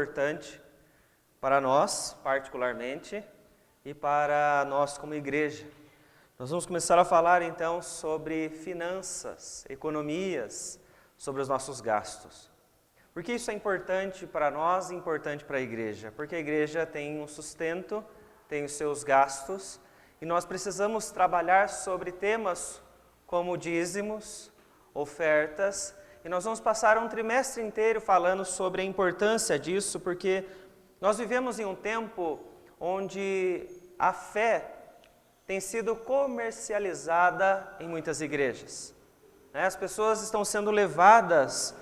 Importante para nós, particularmente, e para nós como igreja. Nós vamos começar a falar então sobre finanças, economias, sobre os nossos gastos. Por que isso é importante para nós e importante para a igreja? Porque a igreja tem um sustento, tem os seus gastos, e nós precisamos trabalhar sobre temas como dízimos, ofertas, e nós vamos passar um trimestre inteiro falando sobre a importância disso, porque nós vivemos em um tempo onde a fé tem sido comercializada em muitas igrejas. As pessoas estão sendo levadas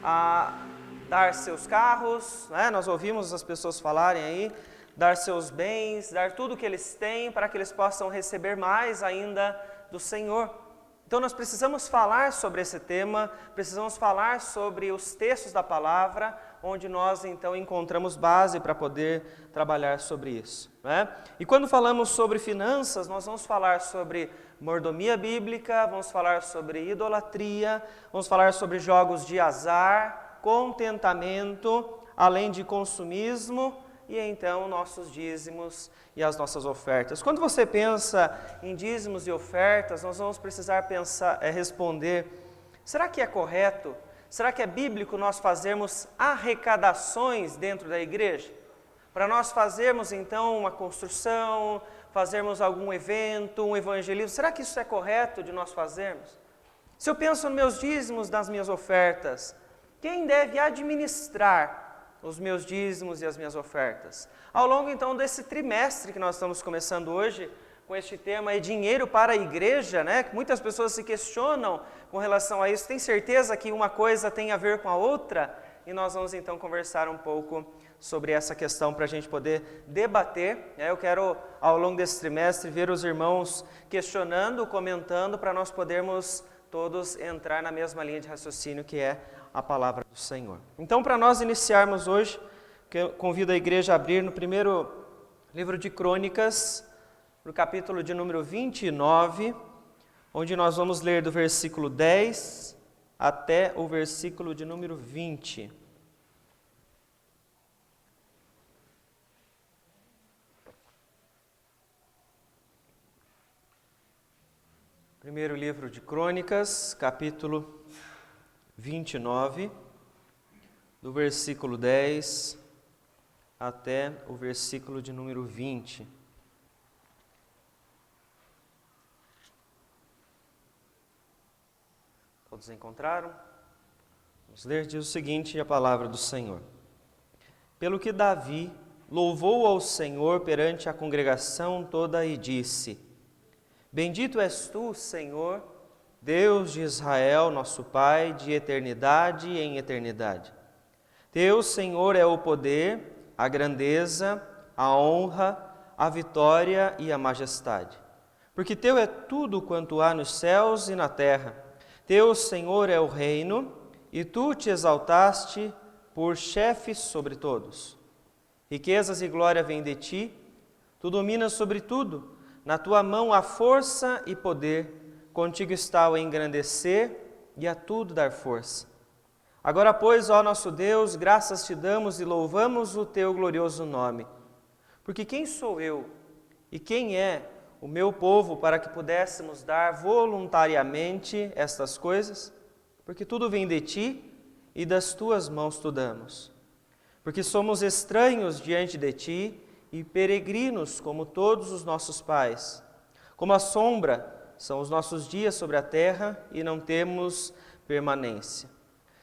a dar seus carros, nós ouvimos as pessoas falarem aí, dar seus bens, dar tudo o que eles têm para que eles possam receber mais ainda do Senhor. Então nós precisamos falar sobre esse tema, precisamos falar sobre os textos da palavra, onde nós então encontramos base para poder trabalhar sobre isso. E quando falamos sobre finanças, nós vamos falar sobre mordomia bíblica, vamos falar sobre idolatria, vamos falar sobre jogos de azar, contentamento, além de consumismo, e então nossos dízimos e as nossas ofertas. Quando você pensa em dízimos e ofertas, nós vamos precisar responder, será que é correto? Será que é bíblico nós fazermos arrecadações dentro da igreja? Para nós fazermos então uma construção, fazermos algum evento, um evangelismo, será que isso é correto de nós fazermos? Se eu penso nos meus dízimos, nas minhas ofertas, quem deve administrar os meus dízimos e as minhas ofertas? Ao longo então desse trimestre que nós estamos começando hoje, com este tema é dinheiro para a igreja, Muitas pessoas se questionam com relação a isso, tem certeza que uma coisa tem a ver com a outra? E nós vamos então conversar um pouco sobre essa questão para a gente poder debater. Eu quero, ao longo desse trimestre, ver os irmãos questionando, comentando, para nós podermos todos entrar na mesma linha de raciocínio que é a palavra do Senhor. Então, para nós iniciarmos hoje, eu convido a igreja a abrir no primeiro livro de Crônicas, no capítulo de número 29, onde nós vamos ler do versículo 10 até o versículo de número 20. Primeiro livro de Crônicas, capítulo 29, do versículo 10 até o versículo de número 20. Todos encontraram? Vamos ler, diz o seguinte, a palavra do Senhor. Pelo que Davi louvou ao Senhor perante a congregação toda e disse: Bendito és tu, Senhor, Deus de Israel, nosso Pai, de eternidade em eternidade. Teu, Senhor, é o poder, a grandeza, a honra, a vitória e a majestade. Porque teu é tudo quanto há nos céus e na terra. Teu, Senhor, é o reino, e tu te exaltaste por chefe sobre todos. Riquezas e glória vêm de ti, tu dominas sobre tudo, na tua mão há força e poder, contigo está o engrandecer e a tudo dar força. Agora, pois, ó nosso Deus, graças te damos e louvamos o teu glorioso nome. Porque quem sou eu e quem é o meu povo para que pudéssemos dar voluntariamente estas coisas? Porque tudo vem de ti e das tuas mãos tu damos. Porque somos estranhos diante de ti e peregrinos como todos os nossos pais. Como a sombra são os nossos dias sobre a terra e não temos permanência.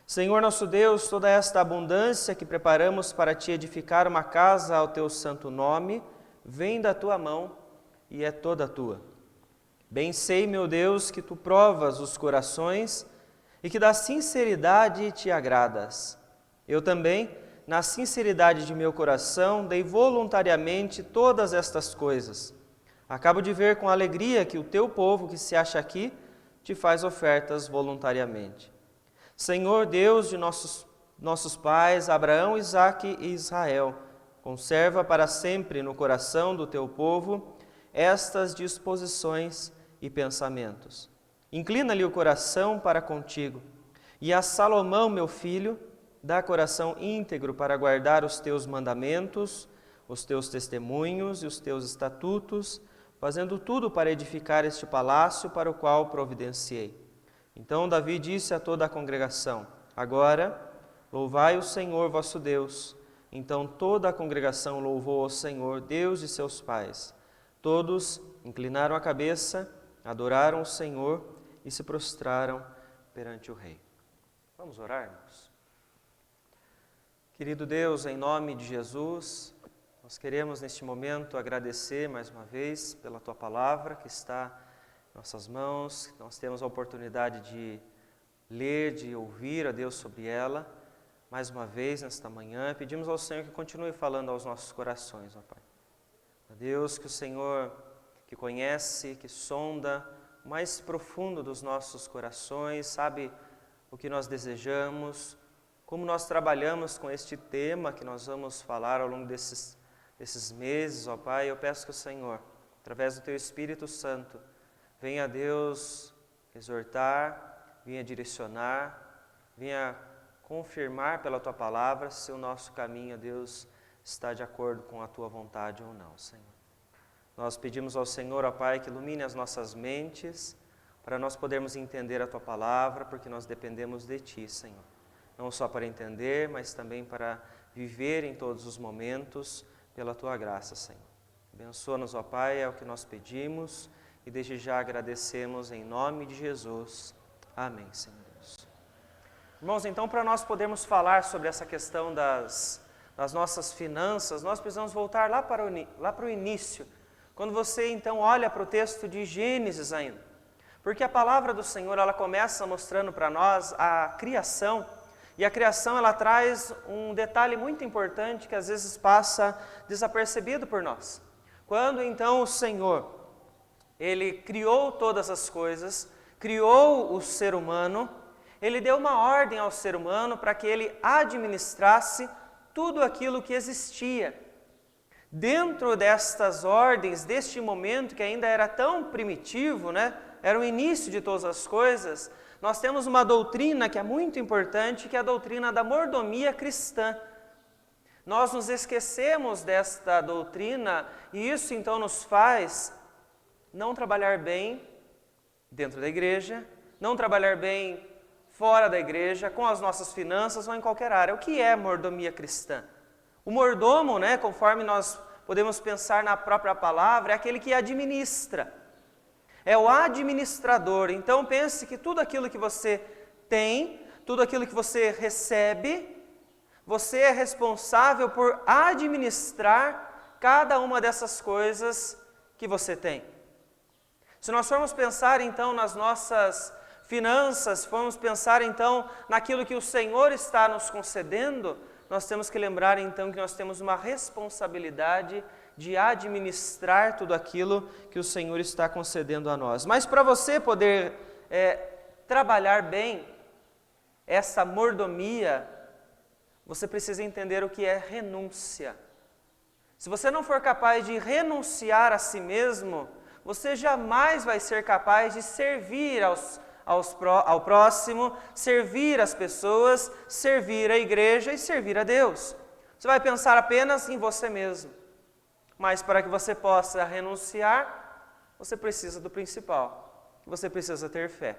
Senhor nosso Deus, toda esta abundância que preparamos para te edificar uma casa ao teu santo nome, vem da tua mão e é toda tua. Bem sei, meu Deus, que tu provas os corações e que da sinceridade te agradas. Eu também, na sinceridade de meu coração, dei voluntariamente todas estas coisas. Acabo de ver com alegria que o teu povo que se acha aqui te faz ofertas voluntariamente. Senhor Deus de nossos pais, Abraão, Isaque e Israel, conserva para sempre no coração do teu povo estas disposições e pensamentos. Inclina-lhe o coração para contigo. E a Salomão, meu filho, dá coração íntegro para guardar os teus mandamentos, os teus testemunhos e os teus estatutos, fazendo tudo para edificar este palácio para o qual providenciei. Então Davi disse a toda a congregação: agora, louvai o Senhor vosso Deus. Então toda a congregação louvou ao Senhor, Deus de seus pais. Todos inclinaram a cabeça, adoraram o Senhor e se prostraram perante o rei. Vamos orar, irmãos? Querido Deus, em nome de Jesus, nós queremos neste momento agradecer mais uma vez pela Tua palavra que está em nossas mãos. Nós temos a oportunidade de ler, de ouvir a Deus sobre ela. Mais uma vez, nesta manhã, pedimos ao Senhor que continue falando aos nossos corações, ó Pai. A Deus, que o Senhor, que conhece, que sonda o mais profundo dos nossos corações, sabe o que nós desejamos, como nós trabalhamos com este tema que nós vamos falar ao longo desses meses, ó Pai. Eu peço que o Senhor, através do Teu Espírito Santo, venha, Deus, exortar, venha direcionar, venha confirmar pela Tua palavra se o nosso caminho, Deus, está de acordo com a Tua vontade ou não, Senhor. Nós pedimos ao Senhor, ó Pai, que ilumine as nossas mentes, para nós podermos entender a Tua palavra, porque nós dependemos de Ti, Senhor. Não só para entender, mas também para viver em todos os momentos, pela Tua graça, Senhor. Abençoa-nos, ó Pai, é o que nós pedimos, e desde já agradecemos em nome de Jesus. Amém, Senhor Deus. Irmãos, então, para nós podermos falar sobre essa questão das nossas finanças, nós precisamos voltar lá para o início, quando você, então, olha para o texto de Gênesis ainda. Porque a palavra do Senhor, ela começa mostrando para nós a criação, e a criação, ela traz um detalhe muito importante que às vezes passa desapercebido por nós. Quando, então, o Senhor, Ele criou todas as coisas, criou o ser humano, Ele deu uma ordem ao ser humano para que ele administrasse tudo aquilo que existia. Dentro destas ordens, deste momento que ainda era tão primitivo, né? Era o início de todas as coisas, nós temos uma doutrina que é muito importante, que é a doutrina da mordomia cristã. Nós nos esquecemos desta doutrina e isso então nos faz não trabalhar bem dentro da igreja, não trabalhar bem fora da igreja, com as nossas finanças ou em qualquer área. O que é mordomia cristã? O mordomo, né, conforme nós podemos pensar na própria palavra, é aquele que administra. É o administrador. Então pense que tudo aquilo que você tem, tudo aquilo que você recebe, você é responsável por administrar cada uma dessas coisas que você tem. Se nós formos pensar então nas nossas finanças, formos pensar então naquilo que o Senhor está nos concedendo, nós temos que lembrar então que nós temos uma responsabilidade de administrar tudo aquilo que o Senhor está concedendo a nós. Mas para você poder trabalhar bem essa mordomia, você precisa entender o que é renúncia. Se você não for capaz de renunciar a si mesmo, você jamais vai ser capaz de servir ao próximo, servir as pessoas, servir a igreja e servir a Deus. Você vai pensar apenas em você mesmo. Mas para que você possa renunciar, você precisa do principal, você precisa ter fé.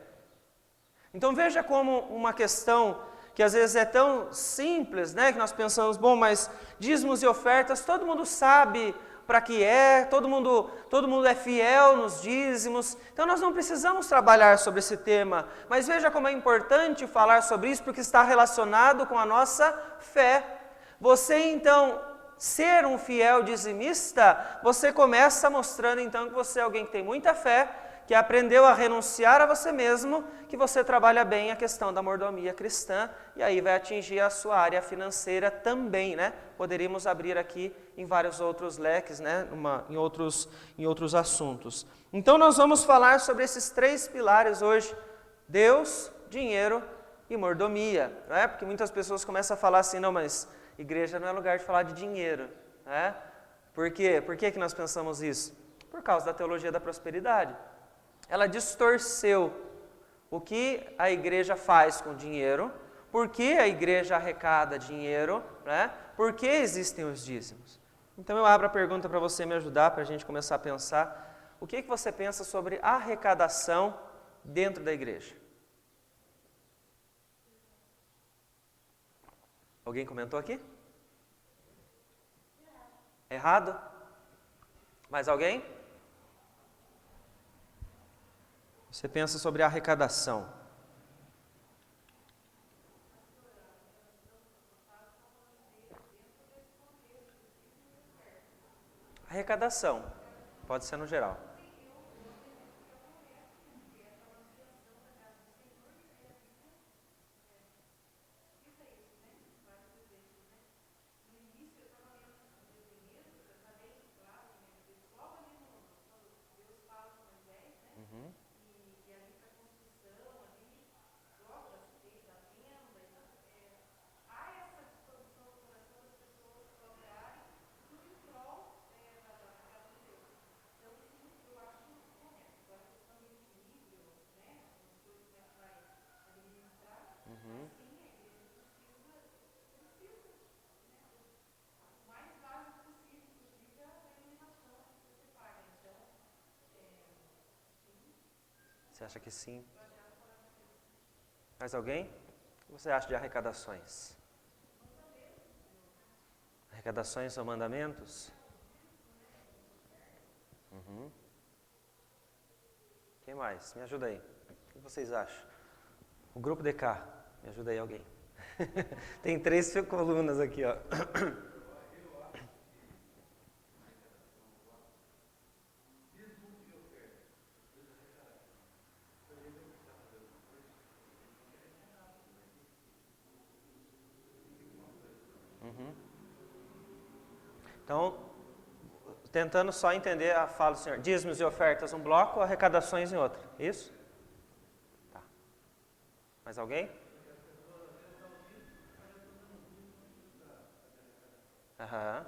Então veja como uma questão que às vezes é tão simples, né, que nós pensamos, bom, mas dízimos e ofertas, todo mundo sabe para que é, todo mundo é fiel nos dízimos, então nós não precisamos trabalhar sobre esse tema, mas veja como é importante falar sobre isso, porque está relacionado com a nossa fé. Você então, ser um fiel dizimista, você começa mostrando então que você é alguém que tem muita fé, que aprendeu a renunciar a você mesmo, que você trabalha bem a questão da mordomia cristã, e aí vai atingir a sua área financeira também, né? Poderíamos abrir aqui em vários outros leques, né? Em outros assuntos. Então nós vamos falar sobre esses 3 pilares hoje: Deus, dinheiro e mordomia, né? Porque muitas pessoas começam a falar assim, não, mas igreja não é lugar de falar de dinheiro, né? Por quê? Por que nós pensamos isso? Por causa da teologia da prosperidade. Ela distorceu o que a igreja faz com o dinheiro, por que a igreja arrecada dinheiro, né? Por que existem os dízimos? Então eu abro a pergunta para você me ajudar, para a gente começar a pensar. O que você pensa sobre arrecadação dentro da igreja? Alguém comentou aqui? Errado? Mais alguém? Você pensa sobre arrecadação. Arrecadação, pode ser no geral. Uhum. Uhum. Você acha que sim? Mais alguém? O que você acha de arrecadações? Arrecadações são mandamentos? Uhum. Quem mais? Me ajuda aí. O que vocês acham? O grupo DK, me ajuda aí alguém. Tem 3 colunas aqui, ó. Uhum. Então, tentando só entender a fala do senhor. Dízimos e ofertas um bloco, arrecadações em outro. Isso? Tá. Mais alguém? Aham.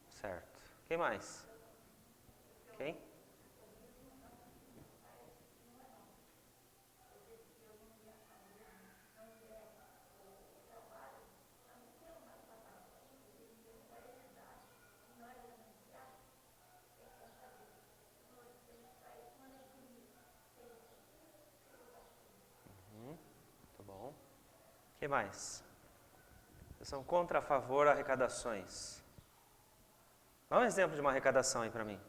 Certo. Quem mais? Quem? Muito bom. Quem mais? Vocês são contra, a favor, arrecadações. Dá um exemplo de uma arrecadação aí para mim.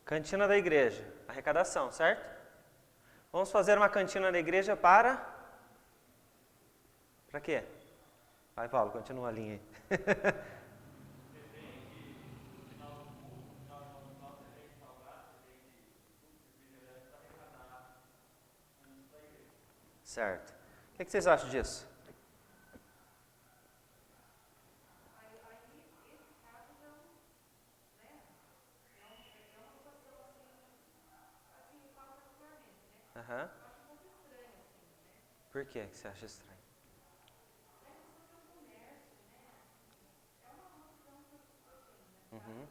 Cantina da igreja. Arrecadação, certo? Vamos fazer uma cantina da igreja para... Para quê? Vai, Paulo, continua a linha aí. Certo. O que vocês acham disso? Aham. Por que você acha estranho? Uhum.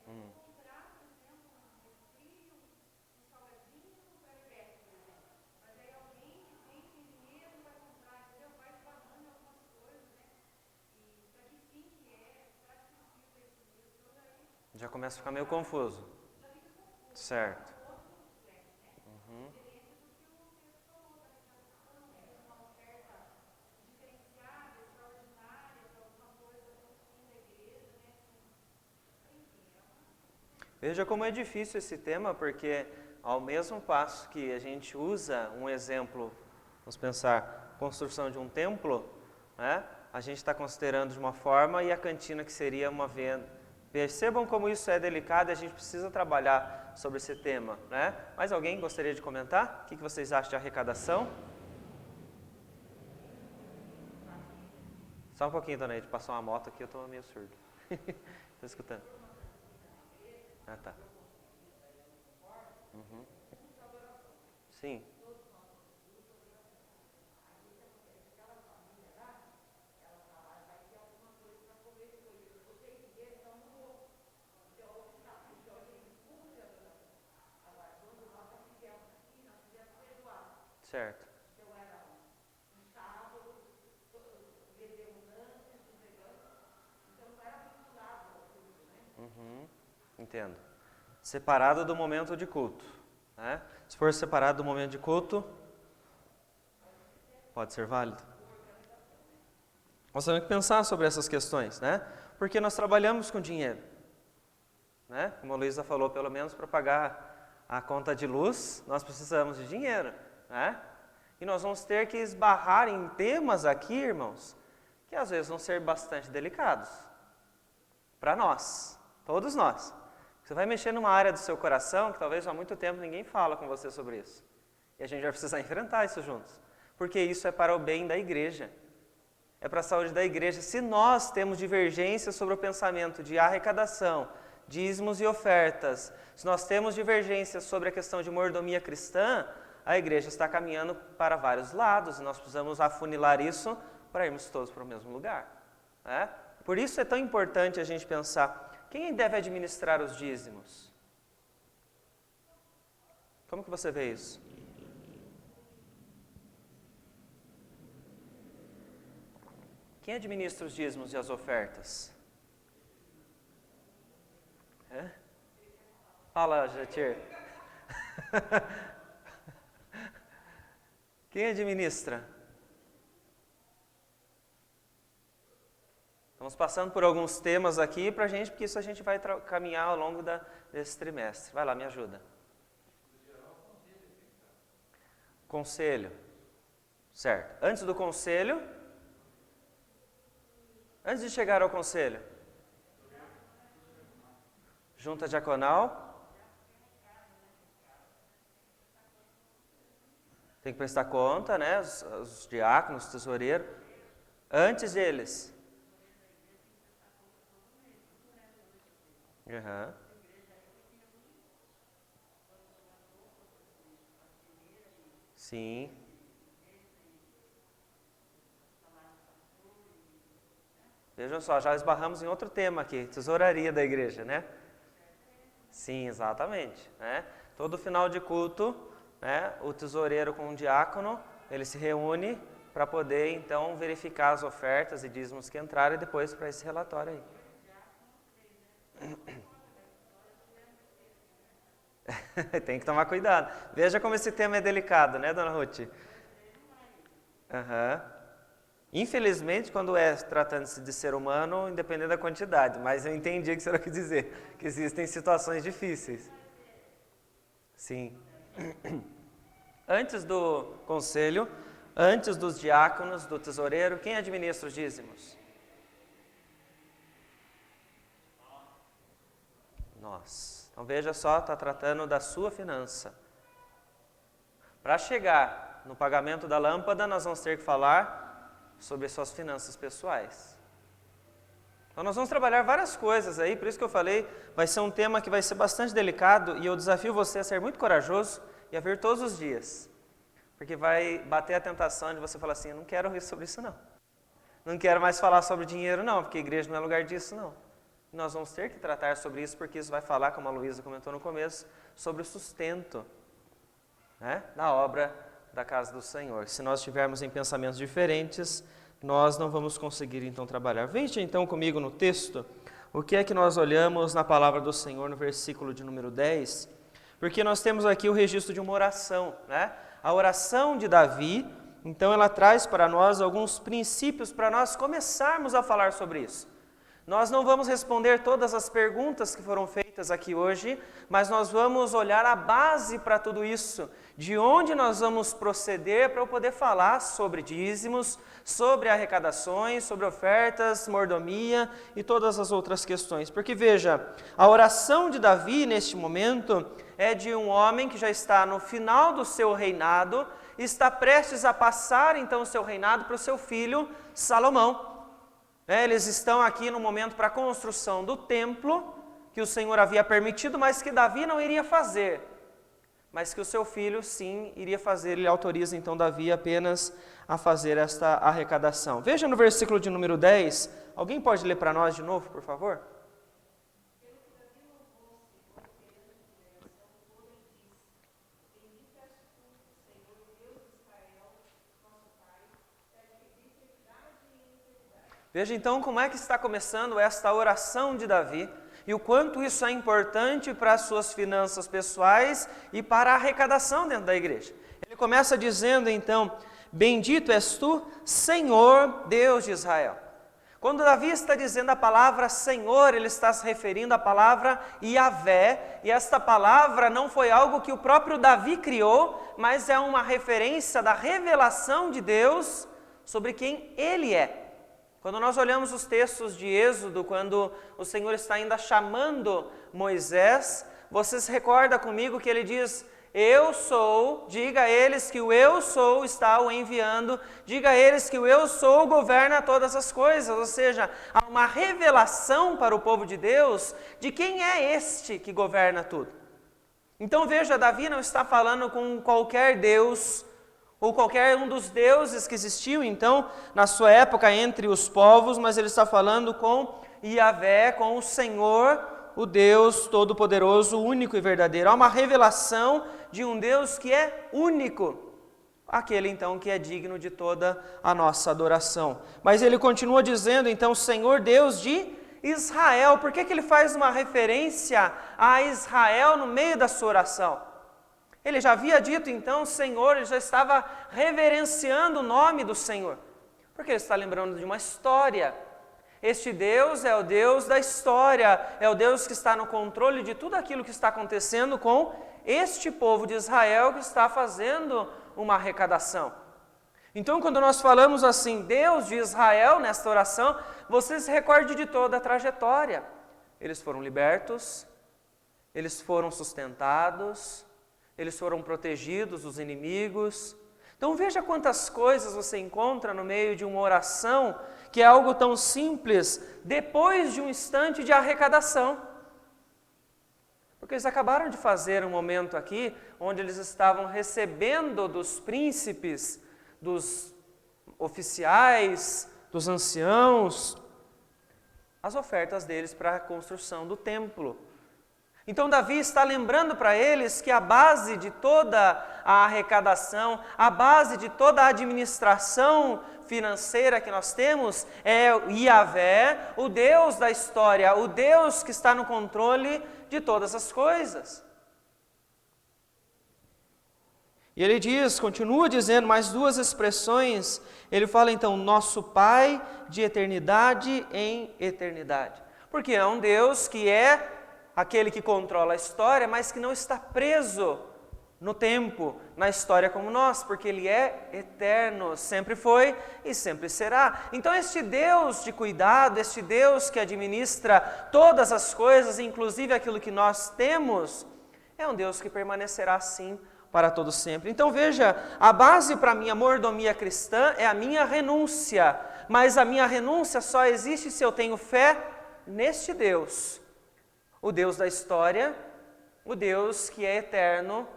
Hum. Já começa a ficar meio confuso. Certo. Uhum. Veja como é difícil esse tema, porque ao mesmo passo que a gente usa um exemplo, vamos pensar, construção de um templo, né? A gente está considerando de uma forma e a cantina que seria uma venda. Percebam como isso é delicado e a gente precisa trabalhar sobre esse tema, né? Mais alguém gostaria de comentar? O que vocês acham de arrecadação? Só um pouquinho, dona Edith, passou uma moto aqui, eu estou meio surdo. Estou escutando. Ah, tá. Sim. Certo. Entendo. Separado do momento de culto, né? Se for separado do momento de culto, pode ser válido. Nós temos que pensar sobre essas questões, né? Porque nós trabalhamos com dinheiro, né? Como a Luísa falou, pelo menos para pagar a conta de luz, nós precisamos de dinheiro, né? E nós vamos ter que esbarrar em temas aqui, irmãos, que às vezes vão ser bastante delicados para nós, todos nós. Você vai mexer numa área do seu coração que talvez há muito tempo ninguém fala com você sobre isso. E a gente vai precisar enfrentar isso juntos. Porque isso é para o bem da igreja. É para a saúde da igreja. Se nós temos divergências sobre o pensamento de arrecadação, dízimos e ofertas, se nós temos divergências sobre a questão de mordomia cristã, a igreja está caminhando para vários lados e nós precisamos afunilar isso para irmos todos para o mesmo lugar, né? Por isso é tão importante a gente pensar, quem deve administrar os dízimos? Como que você vê isso? Quem administra os dízimos e as ofertas? Fala, Jatir. Quem administra? Estamos passando por alguns temas aqui para a gente, porque isso a gente vai caminhar ao longo desse trimestre. Vai lá, me ajuda. Conselho. Certo. Antes do conselho, antes de chegar ao conselho, junta diaconal. Tem que prestar conta, né? Os diáconos, os tesoureiros. Antes deles. Uhum. Sim. Vejam só, já esbarramos em outro tema aqui, tesouraria da igreja, né? Sim, exatamente, né? Todo final de culto, né, o tesoureiro com o diácono, ele se reúne para poder, então, verificar as ofertas e dízimos que entraram e depois para esse relatório aí. Tem que tomar cuidado. Veja como esse tema é delicado, né, dona Ruth? Uhum. Infelizmente, quando é tratando-se de ser humano, independente da quantidade, mas eu entendi o que a senhora quis dizer, que existem situações difíceis. Sim. Antes do conselho, antes dos diáconos, do tesoureiro, quem administra os dízimos? Nós. Então veja só, está tratando da sua finança. Para chegar no pagamento da lâmpada, nós vamos ter que falar sobre suas finanças pessoais. Então nós vamos trabalhar várias coisas aí, por isso que eu falei, vai ser um tema que vai ser bastante delicado e eu desafio você a ser muito corajoso e a vir todos os dias. Porque vai bater a tentação de você falar assim, eu não quero ouvir sobre isso não. Não quero mais falar sobre dinheiro não, porque a igreja não é lugar disso não. Nós vamos ter que tratar sobre isso, porque isso vai falar, como a Luísa comentou no começo, sobre o sustento, né, na obra da casa do Senhor. Se nós estivermos em pensamentos diferentes, nós não vamos conseguir então trabalhar. Veja então comigo no texto, o que é que nós olhamos na palavra do Senhor no versículo de número 10, porque nós temos aqui o registro de uma oração, né? A oração de Davi, então ela traz para nós alguns princípios para nós começarmos a falar sobre isso. Nós não vamos responder todas as perguntas que foram feitas aqui hoje, mas nós vamos olhar a base para tudo isso, de onde nós vamos proceder para eu poder falar sobre dízimos, sobre arrecadações, sobre ofertas, mordomia e todas as outras questões. Porque veja, a oração de Davi neste momento é de um homem que já está no final do seu reinado, e está prestes a passar então o seu reinado para o seu filho Salomão. Eles estão aqui no momento para a construção do templo, que o Senhor havia permitido, mas que Davi não iria fazer. mas que o seu filho sim iria fazer. Ele autoriza então Davi apenas a fazer esta arrecadação. Veja no versículo de número 10, alguém pode ler para nós de novo, por favor? Veja então como é que está começando esta oração de Davi e o quanto isso é importante para as suas finanças pessoais e para a arrecadação dentro da igreja. Ele começa dizendo então: bendito és tu, Senhor Deus de Israel. Quando Davi está dizendo a palavra Senhor, ele está se referindo à palavra Yahvé, e esta palavra não foi algo que o próprio Davi criou, mas é uma referência da revelação de Deus sobre quem ele é. Quando nós olhamos os textos de Êxodo, quando o Senhor está ainda chamando Moisés, você se recorda comigo que ele diz: eu sou, diga a eles que o eu sou está o enviando, diga a eles que o eu sou governa todas as coisas, ou seja, há uma revelação para o povo de Deus de quem é este que governa tudo. Então veja, Davi não está falando com qualquer Deus, ou qualquer um dos deuses que existiam então na sua época entre os povos, mas ele está falando com Yahvé, com o Senhor, o Deus Todo-Poderoso, único e verdadeiro. Há uma revelação de um Deus que é único, aquele então que é digno de toda a nossa adoração. Mas ele continua dizendo então, Senhor Deus de Israel. Por que ele faz uma referência a Israel no meio da sua oração? Ele já havia dito então Senhor, ele já estava reverenciando o nome do Senhor, porque ele está lembrando de uma história. Este Deus é o Deus da história, é o Deus que está no controle de tudo aquilo que está acontecendo com este povo de Israel que está fazendo uma arrecadação. Então, quando nós falamos assim, Deus de Israel, nesta oração, você se recorde de toda a trajetória. Eles foram libertos, eles foram sustentados, eles foram protegidos dos inimigos. Então veja quantas coisas você encontra no meio de uma oração, que é algo tão simples, depois de um instante de arrecadação. Porque eles acabaram de fazer um momento aqui, onde eles estavam recebendo dos príncipes, dos oficiais, dos anciãos, as ofertas deles para a construção do templo. Então Davi está lembrando para eles que a base de toda a arrecadação, a base de toda a administração financeira que nós temos é Yahvé, o Deus da história, o Deus que está no controle de todas as coisas. E ele diz, continua dizendo mais duas expressões, ele fala então, nosso Pai de eternidade em eternidade. Porque é um Deus que é aquele que controla a história, mas que não está preso no tempo, na história como nós, porque Ele é eterno, sempre foi e sempre será. Então este Deus de cuidado, este Deus que administra todas as coisas, inclusive aquilo que nós temos, é um Deus que permanecerá assim para todo sempre. Então veja, a base para a minha mordomia cristã é a minha renúncia, mas a minha renúncia só existe se eu tenho fé neste Deus. O Deus da história, o Deus que é eterno,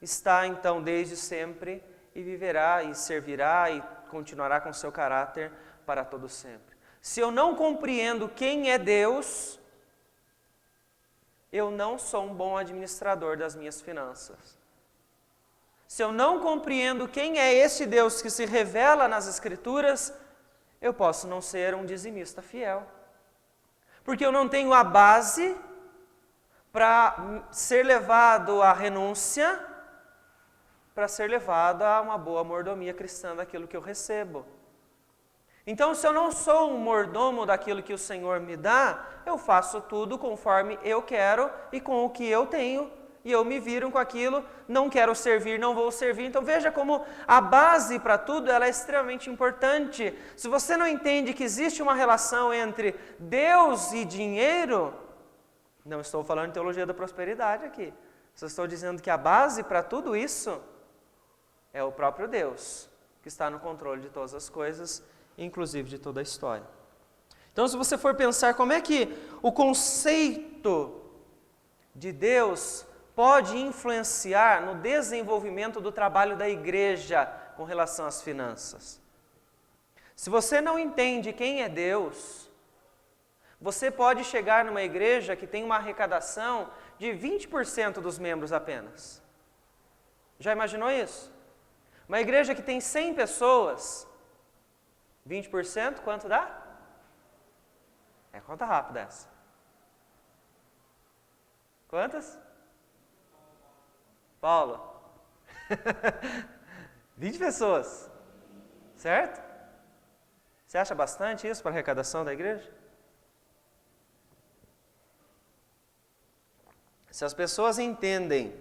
está então desde sempre e viverá e servirá e continuará com seu caráter para todo sempre. Se eu não compreendo quem é Deus, eu não sou um bom administrador das minhas finanças. Se eu não compreendo quem é esse Deus que se revela nas Escrituras, eu posso não ser um dizimista fiel. Porque eu não tenho a base para ser levado à renúncia, para ser levado a uma boa mordomia cristã daquilo que eu recebo. Então, se eu não sou um mordomo daquilo que o Senhor me dá, eu faço tudo conforme eu quero e com o que eu tenho, e eu me viro com aquilo, não quero servir, não vou servir. Então veja como a base para tudo ela é extremamente importante. Se você não entende que existe uma relação entre Deus e dinheiro, não estou falando de teologia da prosperidade aqui, só estou dizendo que a base para tudo isso é o próprio Deus, que está no controle de todas as coisas, inclusive de toda a história. Então, se você for pensar como é que o conceito de Deus pode influenciar no desenvolvimento do trabalho da igreja com relação às finanças. Se você não entende quem é Deus, você pode chegar numa igreja que tem uma arrecadação de 20% dos membros apenas. Já imaginou isso? Uma igreja que tem 100 pessoas, 20%, quanto dá? É conta rápida essa. Quantas? Paulo? 20 pessoas, certo? Você acha bastante isso para a arrecadação da igreja? Se as pessoas entendem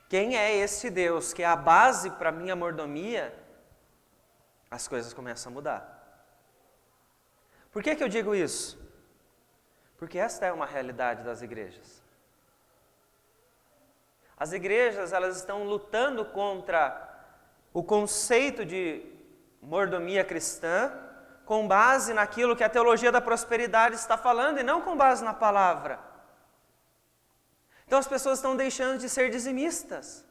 quem é esse Deus, que é a base para a minha mordomia, as coisas começam a mudar. Por que eu digo isso? Porque esta é uma realidade das igrejas. As igrejas, elas estão lutando contra o conceito de mordomia cristã, com base naquilo que a teologia da prosperidade está falando e não com base na palavra. Então as pessoas estão deixando de ser dizimistas.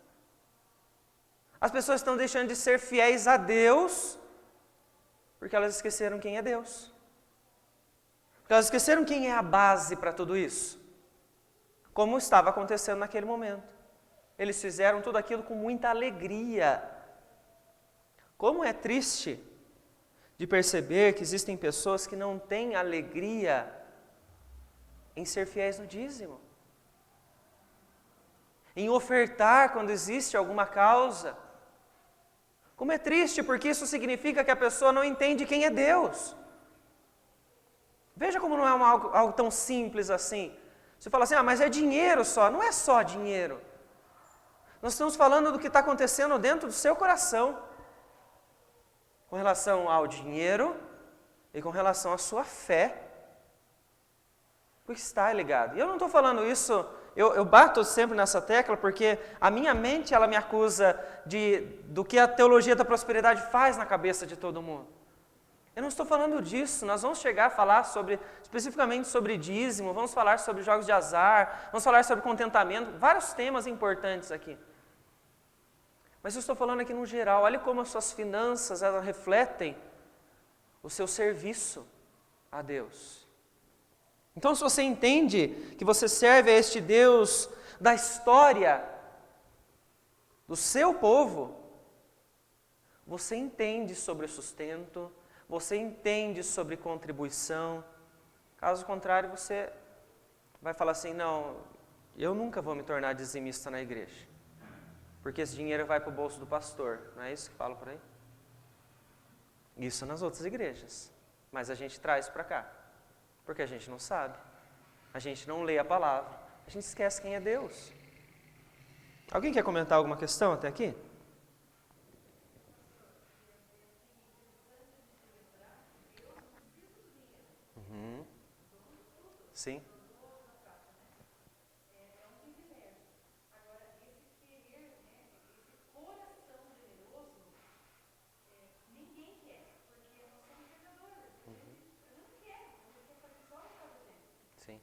As pessoas estão deixando de ser fiéis a Deus, porque elas esqueceram quem é Deus. Porque elas esqueceram quem é a base para tudo isso. Como estava acontecendo naquele momento. Eles fizeram tudo aquilo com muita alegria. Como é triste de perceber que existem pessoas que não têm alegria em ser fiéis no dízimo, em ofertar quando existe alguma causa. Como é triste, porque isso significa que a pessoa não entende quem é Deus. Veja como não é algo tão simples assim. Você fala assim, mas é dinheiro só. Não é só dinheiro. Nós estamos falando do que está acontecendo dentro do seu coração, com relação ao dinheiro e com relação à sua fé. Porque está ligado. E eu não estou falando isso, eu bato sempre nessa tecla, porque a minha mente, ela me acusa do que a teologia da prosperidade faz na cabeça de todo mundo. Eu não estou falando disso, nós vamos chegar a falar especificamente sobre dízimo, vamos falar sobre jogos de azar, vamos falar sobre contentamento, vários temas importantes aqui. Mas eu estou falando aqui no geral, olha como as suas finanças, elas refletem o seu serviço a Deus. Então, se você entende que você serve a este Deus da história do seu povo, você entende sobre sustento, você entende sobre contribuição. Caso contrário, você vai falar assim, não, eu nunca vou me tornar dizimista na igreja, porque esse dinheiro vai para o bolso do pastor. Não é isso que falo por aí? Isso nas outras igrejas. Mas a gente traz para cá. Porque a gente não sabe. A gente não lê a palavra. A gente esquece quem é Deus. Alguém quer comentar alguma questão até aqui? Sim. Sim.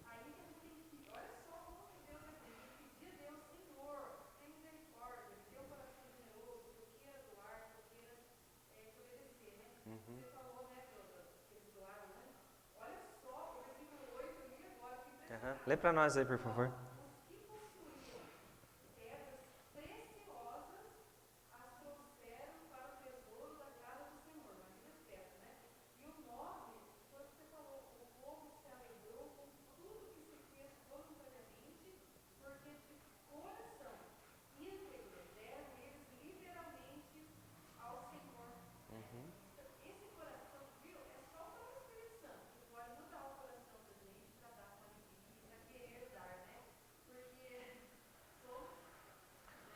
Lê para nós aí, por favor.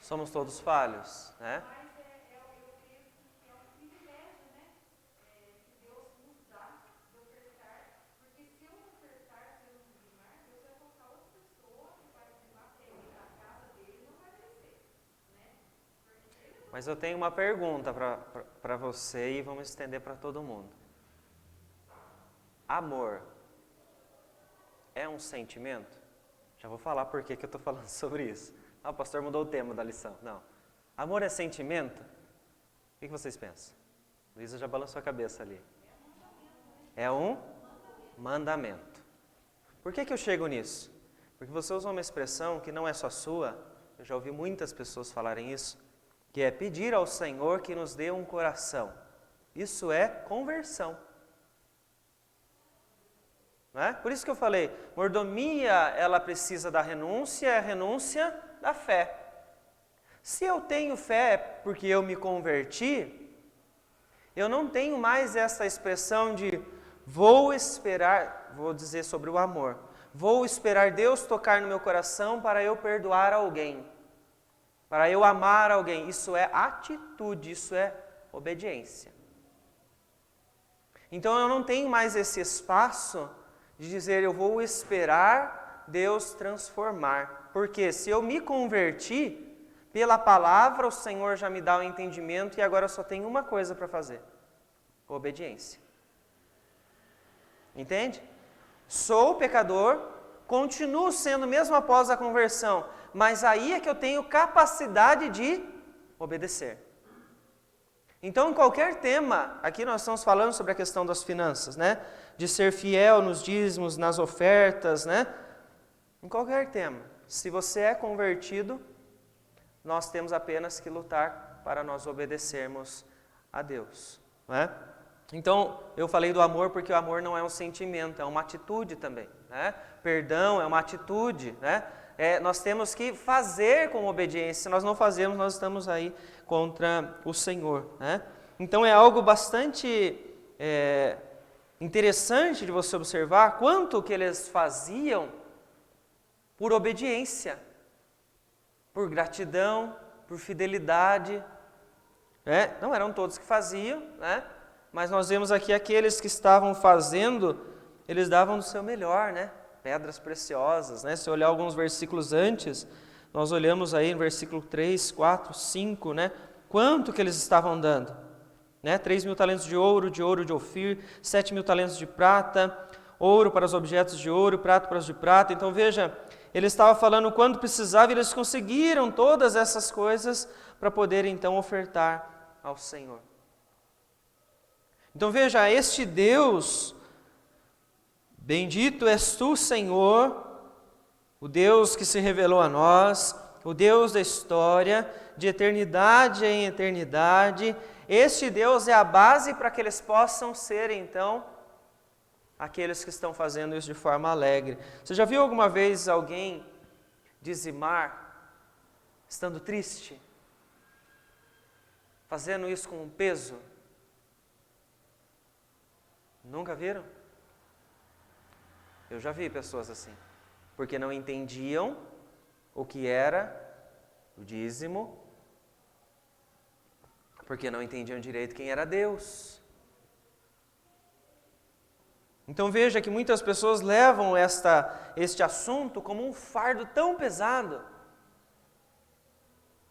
Somos todos falhos, né? Mas eu tenho uma pergunta para você e vamos estender para todo mundo. Amor é um sentimento? Já vou falar por que eu estou falando sobre isso. Ah, o pastor mudou o tema da lição. Não. Amor é sentimento? O que vocês pensam? Luísa já balançou a cabeça ali. É um mandamento. Por que eu chego nisso? Porque você usou uma expressão que não é só sua, eu já ouvi muitas pessoas falarem isso, que é pedir ao Senhor que nos dê um coração. Isso é conversão. Não é? Por isso que eu falei, mordomia, ela precisa da renúncia, é a renúncia da fé. Se eu tenho fé porque eu me converti, eu não tenho mais essa expressão de vou esperar, vou dizer sobre o amor, vou esperar Deus tocar no meu coração para eu perdoar alguém, para eu amar alguém. Isso é atitude, isso é obediência. Então eu não tenho mais esse espaço de dizer eu vou esperar Deus transformar. Porque se eu me converti, pela palavra o Senhor já me dá o entendimento e agora eu só tenho uma coisa para fazer: obediência. Entende? Sou pecador, continuo sendo mesmo após a conversão, mas aí é que eu tenho capacidade de obedecer. Então, em qualquer tema, aqui nós estamos falando sobre a questão das finanças, né? De ser fiel nos dízimos, nas ofertas, né? Em qualquer tema, se você é convertido, nós temos apenas que lutar para nós obedecermos a Deus, não é? Então, eu falei do amor porque o amor não é um sentimento, é uma atitude também, né? Perdão é uma atitude, né? Nós temos que fazer com obediência. Se nós não fazemos, nós estamos aí contra o Senhor, né? Então é algo bastante interessante de você observar quanto que eles faziam por obediência, por gratidão, por fidelidade, né? Não eram todos que faziam, né? Mas nós vemos aqui aqueles que estavam fazendo, eles davam do seu melhor, né? Pedras preciosas, né? Se olhar alguns versículos antes, nós olhamos aí no versículo 3, 4, 5, né? Quanto que eles estavam dando? Né? 3.000 talentos de ouro de Ofir, 7.000 talentos de prata, ouro para os objetos de ouro, prata para os de prata. Então veja, ele estava falando quando precisava e eles conseguiram todas essas coisas para poder então ofertar ao Senhor. Então veja, este Deus, bendito és tu, Senhor, o Deus que se revelou a nós, o Deus da história, de eternidade em eternidade. Este Deus é a base para que eles possam ser, então, aqueles que estão fazendo isso de forma alegre. Você já viu alguma vez alguém dizimar, estando triste? Fazendo isso com um peso? Nunca viram? Eu já vi pessoas assim, porque não entendiam o que era o dízimo, porque não entendiam direito quem era Deus. Então veja que muitas pessoas levam este assunto como um fardo tão pesado,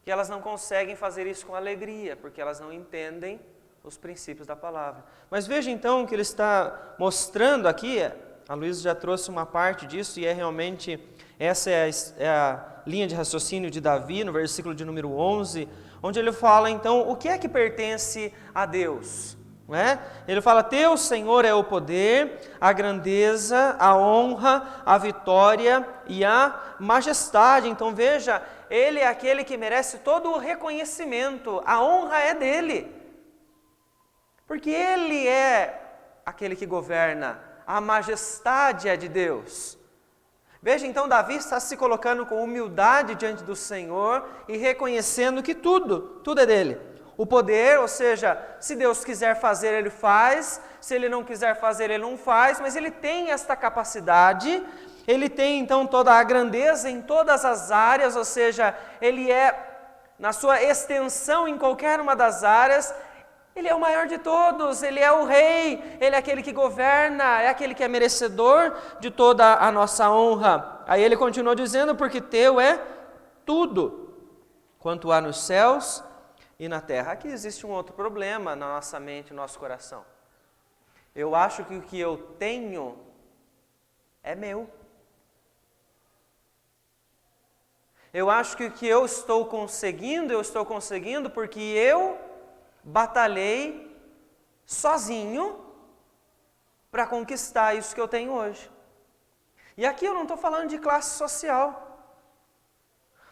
que elas não conseguem fazer isso com alegria, porque elas não entendem os princípios da palavra. Mas veja então que ele está mostrando aqui, a Luísa já trouxe uma parte disso, e realmente, essa é a linha de raciocínio de Davi, no versículo de número 11, onde ele fala então, o que é que pertence a Deus? Não é? Ele fala, teu Senhor é o poder, a grandeza, a honra, a vitória e a majestade. Então veja, ele é aquele que merece todo o reconhecimento, a honra é dele. Porque ele é aquele que governa, a majestade é de Deus. Veja, então, Davi está se colocando com humildade diante do Senhor e reconhecendo que tudo é dele. O poder, ou seja, se Deus quiser fazer, ele faz, se ele não quiser fazer, ele não faz, mas ele tem esta capacidade, ele tem então toda a grandeza em todas as áreas, ou seja, ele é, na sua extensão em qualquer uma das áreas, ele é o maior de todos, ele é o rei, ele é aquele que governa, é aquele que é merecedor de toda a nossa honra. Aí ele continua dizendo, porque teu é tudo, quanto há nos céus e na terra. Aqui existe um outro problema na nossa mente, no nosso coração. Eu acho que o que eu tenho é meu. Eu acho que o que eu estou conseguindo porque eu batalhei sozinho para conquistar isso que eu tenho hoje. E aqui eu não estou falando de classe social.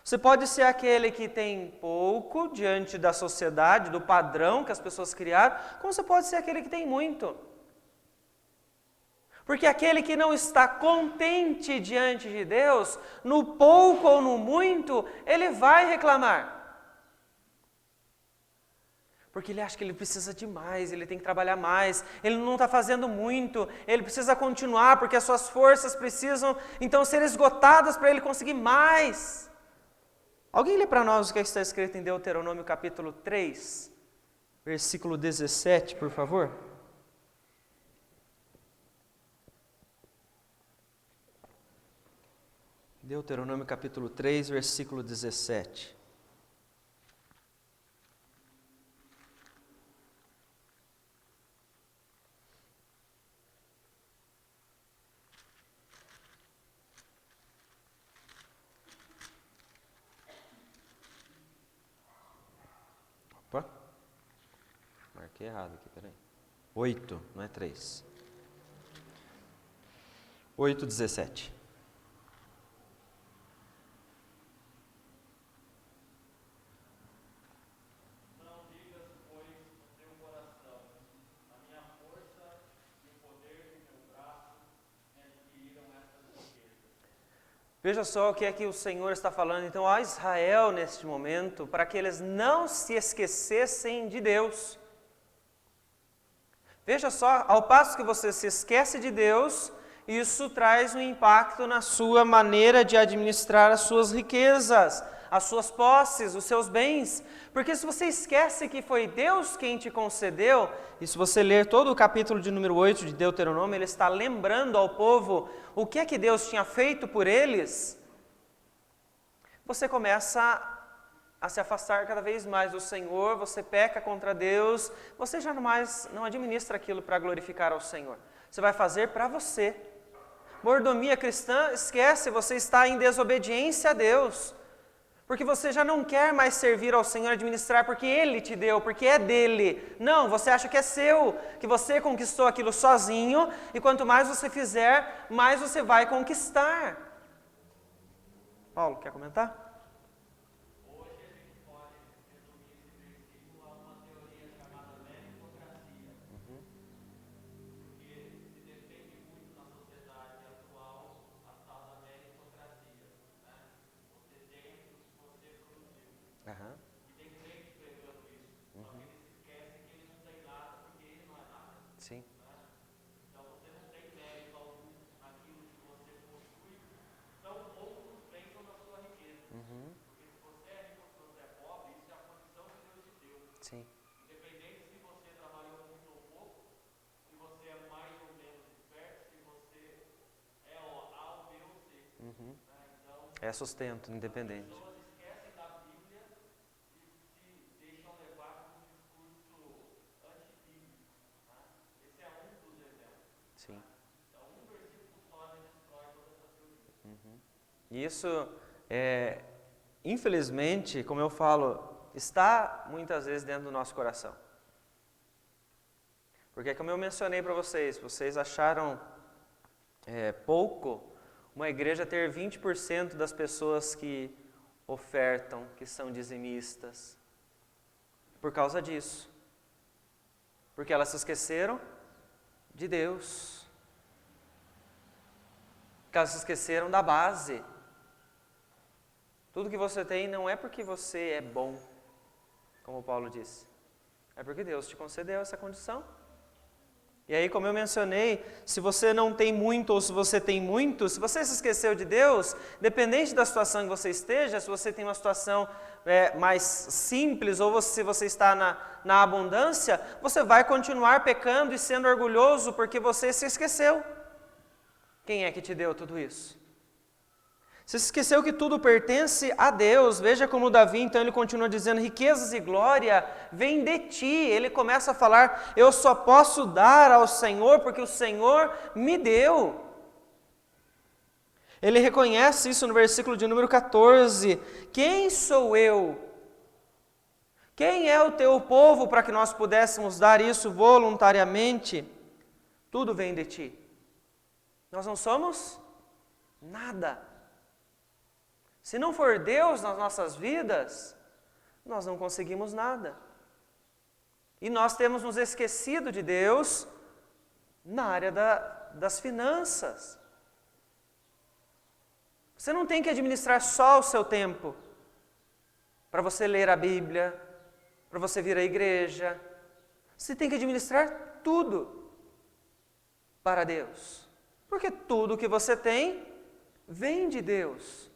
Você pode ser aquele que tem pouco diante da sociedade, do padrão que as pessoas criaram, como você pode ser aquele que tem muito. Porque aquele que não está contente diante de Deus, no pouco ou no muito, ele vai reclamar. Porque ele acha que ele precisa de mais, ele tem que trabalhar mais, ele não está fazendo muito, ele precisa continuar porque as suas forças precisam então ser esgotadas para ele conseguir mais. Alguém lê para nós o que está escrito em Deuteronômio capítulo 3, versículo 17, por favor? Deuteronômio capítulo 3, versículo 17. Opa, marquei errado aqui, peraí. 8, não é 3. 8, 17. Veja só o que é que o Senhor está falando então a Israel neste momento, para que eles não se esquecessem de Deus. Veja só, ao passo que você se esquece de Deus, isso traz um impacto na sua maneira de administrar as suas riquezas, as suas posses, os seus bens. Porque se você esquece que foi Deus quem te concedeu, e se você ler todo o capítulo de número 8 de Deuteronômio, ele está lembrando ao povo o que é que Deus tinha feito por eles, você começa a se afastar cada vez mais do Senhor, você peca contra Deus, você já não administra aquilo para glorificar ao Senhor. Você vai fazer para você. Mordomia cristã, esquece, você está em desobediência a Deus. Porque você já não quer mais servir ao Senhor, administrar porque Ele te deu, porque é dele. Não, você acha que é seu, que você conquistou aquilo sozinho, e quanto mais você fizer, mais você vai conquistar. Paulo, quer comentar? Hoje a gente pode resumir esse versículo a uma teoria chamada meritocracia. Porque se defende muito na sociedade atual a tal da meritocracia. Né? Você tem o que você produziu. E tem crente pregando isso. Só que eles esquecem que ele não tem nada porque ele não é nada. Sim. Né? Então você não tem mérito algum naquilo que você possui. Então outros pensam na sua riqueza. Porque se você é rico ou se você é pobre, isso é a condição que Deus te deu. Sim. Independente se você trabalhou muito ou pouco, se você é mais ou menos esperto, se você é A ou B ou C. Né? Então, É sustento, independente. as pessoas esquecem da Bíblia e se deixam levar por um discurso antibíblico. Né? Esse é um dos exemplos. Sim. Então, um versículo só já destrói toda essa teoria. Isso, infelizmente, como eu falo, está muitas vezes dentro do nosso coração. Porque como eu mencionei para vocês, vocês acharam pouco uma igreja ter 20% das pessoas que ofertam, que são dizimistas, por causa disso. Porque elas se esqueceram de Deus. Porque elas se esqueceram da base. Tudo que você tem não é porque você é bom, como Paulo disse. É porque Deus te concedeu essa condição. E aí, como eu mencionei, se você não tem muito ou se você tem muito, se você se esqueceu de Deus, dependente da situação que você esteja, se você tem uma situação mais simples ou se você está na abundância, você vai continuar pecando e sendo orgulhoso porque você se esqueceu. Quem é que te deu tudo isso? Você se esqueceu que tudo pertence a Deus. Veja como Davi, então, ele continua dizendo, riquezas e glória vêm de ti. Ele começa a falar, eu só posso dar ao Senhor porque o Senhor me deu. Ele reconhece isso no versículo de número 14. Quem sou eu? Quem é o teu povo para que nós pudéssemos dar isso voluntariamente? Tudo vem de ti. Nós não somos nada. Se não for Deus nas nossas vidas, nós não conseguimos nada. E nós temos nos esquecido de Deus na área das finanças. Você não tem que administrar só o seu tempo para você ler a Bíblia, para você vir à igreja. Você tem que administrar tudo para Deus. Porque tudo que você tem vem de Deus.